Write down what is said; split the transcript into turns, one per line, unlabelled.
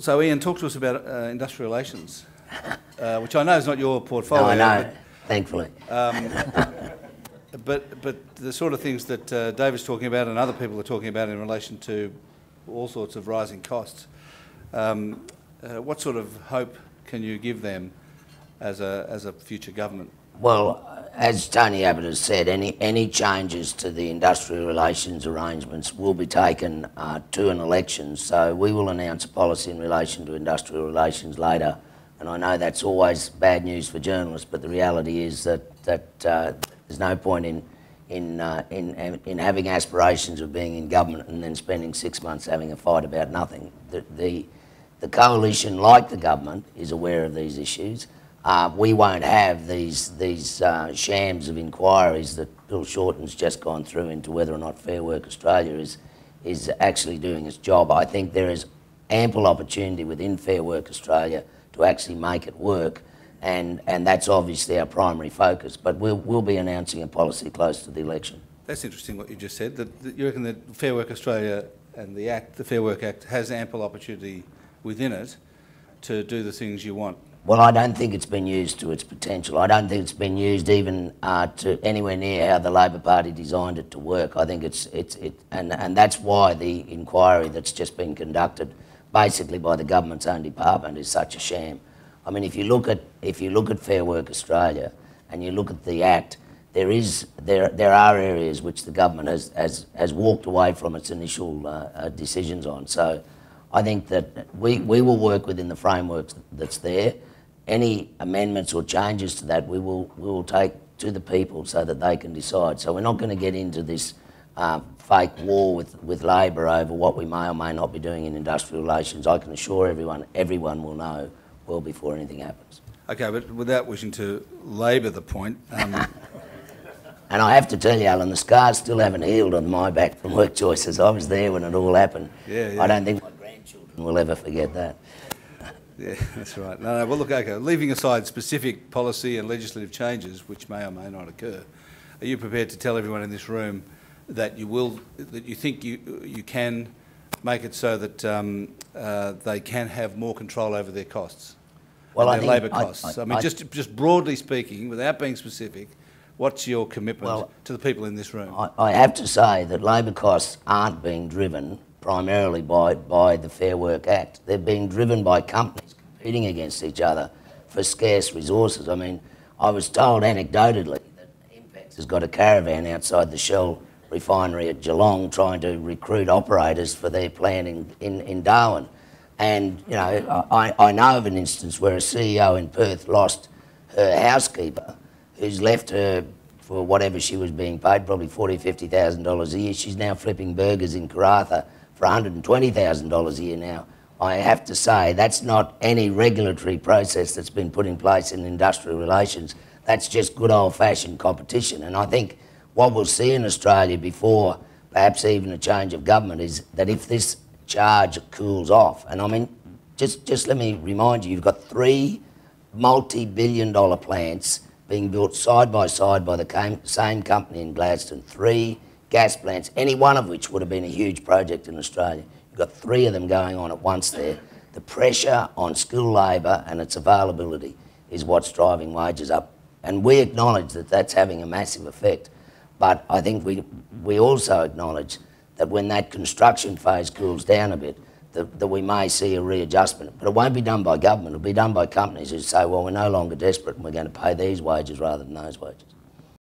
So Ian, talk to us about industrial relations, which I know is not your portfolio.
No, I know, thankfully.
But the sort of things that David's talking about and other people are talking about in relation to all sorts of rising costs, what sort of hope can you give them as a future government?
Well, as Tony Abbott has said, any changes to the industrial relations arrangements will be taken to an election. So we will announce a policy in relation to industrial relations later. And I know that's always bad news for journalists, but the reality is that there's no point in having aspirations of being in government and then spending 6 months having a fight about nothing. The coalition, like the government, is aware of these issues. We won't have these shams of inquiries that Bill Shorten's just gone through into whether or not Fair Work Australia is actually doing its job. I think there is ample opportunity within Fair Work Australia to actually make it work, and that's obviously our primary focus. But we'll be announcing a policy close to the election.
That's interesting what you just said, that you reckon that Fair Work Australia and the Fair Work Act has ample opportunity within it to do the things you want.
Well, I don't think it's been used to its potential. I don't think it's been used even to anywhere near how the Labor Party designed it to work. I think and that's why the inquiry that's just been conducted, basically by the government's own department, is such a sham. I mean, if you look at Fair Work Australia and you look at the Act, there are areas which the government has walked away from its initial decisions on. So I think that we will work within the framework that's there. Any amendments or changes to that we will take to the people so that they can decide. So we're not going to get into this fake war with Labor over what we may or may not be doing in industrial relations. I can assure everyone will know well before anything happens.
Okay, but without wishing to labour the point...
And I have to tell you, Alan, the scars still haven't healed on my back from work choices. I was there when it all happened.
Yeah.
I don't think my grandchildren will ever forget that.
Yeah, that's right. No, well, look, okay, leaving aside specific policy and legislative changes, which may or may not occur, are you prepared to tell everyone in this room that you think you can make it so that they can have more control over their costs, their labour costs? I mean, just broadly speaking, without being specific, what's your commitment to the people in this room?
I have to say that labour costs aren't being driven primarily by the Fair Work Act. They're being driven by companies competing against each other for scarce resources. I mean, I was told anecdotally that Impex has got a caravan outside the Shell refinery at Geelong trying to recruit operators for their plant in Darwin. And, you know, I know of an instance where a CEO in Perth lost her housekeeper, who's left her for whatever she was being paid, probably $40,000, $50,000 a year. She's now flipping burgers in Karratha for $120,000 a year now. I have to say, that's not any regulatory process that's been put in place in industrial relations. That's just good old-fashioned competition. And I think what we'll see in Australia before perhaps even a change of government is that if this charge cools off, and I mean, just let me remind you, you've got 3 multi-billion-dollar plants being built side by side by the same company in Gladstone, 3 gas plants, any one of which would have been a huge project in Australia. You've got 3 of them going on at once there. The pressure on skilled labour and its availability is what's driving wages up. And we acknowledge that that's having a massive effect. But I think we also acknowledge that when that construction phase cools down a bit, that we may see a readjustment. But it won't be done by government, it'll be done by companies who say, well, we're no longer desperate and we're going to pay these wages rather than those wages.